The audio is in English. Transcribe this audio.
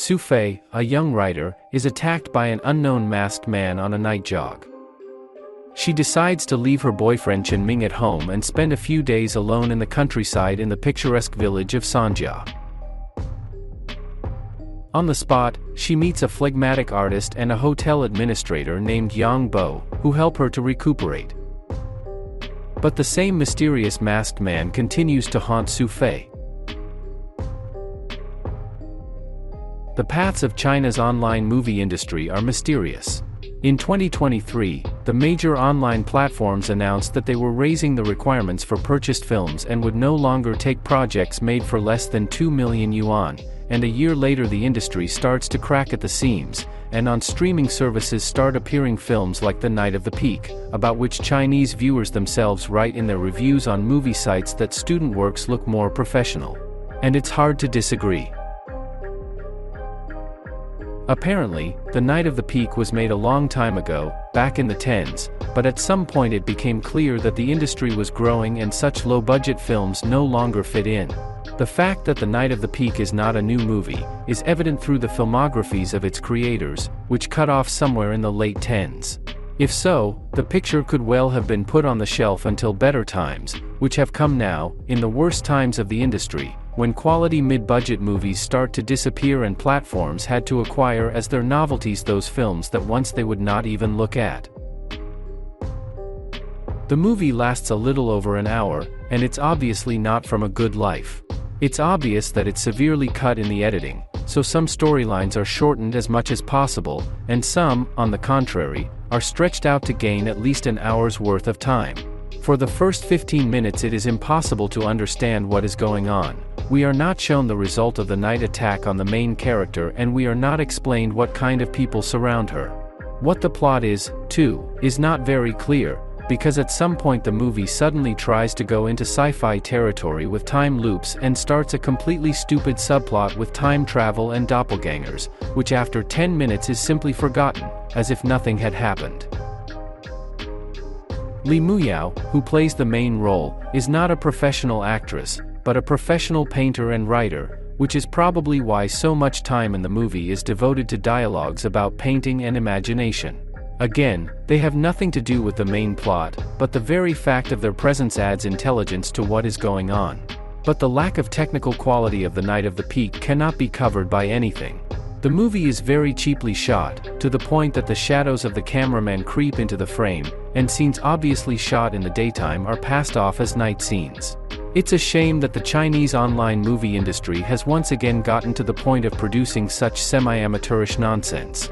Su Fei, a young writer, is attacked by an unknown masked man on a night jog. She decides to leave her boyfriend Chen Ming at home and spend a few days alone in the countryside in the picturesque village of Sanjia. On the spot, she meets a phlegmatic artist and a hotel administrator named Yang Bo, who help her to recuperate. But the same mysterious masked man continues to haunt Su Fei. The paths of China's online movie industry are mysterious. In 2023, the major online platforms announced that they were raising the requirements for purchased films and would no longer take projects made for less than 2 million yuan, and a year later the industry starts to crack at the seams, and on streaming services start appearing films like The Night of the Peak, about which Chinese viewers themselves write in their reviews on movie sites that student works look more professional. And it's hard to disagree. Apparently, The Night of the Peak was made a long time ago, back in the 10s, but at some point it became clear that the industry was growing and such low-budget films no longer fit in. The fact that The Night of the Peak is not a new movie is evident through the filmographies of its creators, which cut off somewhere in the late 10s. If so, the picture could well have been put on the shelf until better times, which have come now, in the worst times of the industry, when quality mid-budget movies start to disappear and platforms had to acquire as their novelties those films that once they would not even look at. The movie lasts a little over an hour, and it's obviously not from a good life. It's obvious that it's severely cut in the editing, so some storylines are shortened as much as possible, and some, on the contrary, are stretched out to gain at least an hour's worth of time. For the first 15 minutes it is impossible to understand what is going on. We are not shown the result of the night attack on the main character and we are not explained what kind of people surround her. What the plot is, too, is not very clear, because at some point the movie suddenly tries to go into sci-fi territory with time loops and starts a completely stupid subplot with time travel and doppelgangers, which after 10 minutes is simply forgotten, as if nothing had happened. Mu-Yao, who plays the main role, is not a professional actress, but a professional painter and writer, which is probably why so much time in the movie is devoted to dialogues about painting and imagination. Again, they have nothing to do with the main plot, but the very fact of their presence adds intelligence to what is going on. But the lack of technical quality of The Night of the Peak cannot be covered by anything. The movie is very cheaply shot, to the point that the shadows of the cameraman creep into the frame, and scenes obviously shot in the daytime are passed off as night scenes. It's a shame that the Chinese online movie industry has once again gotten to the point of producing such semi-amateurish nonsense.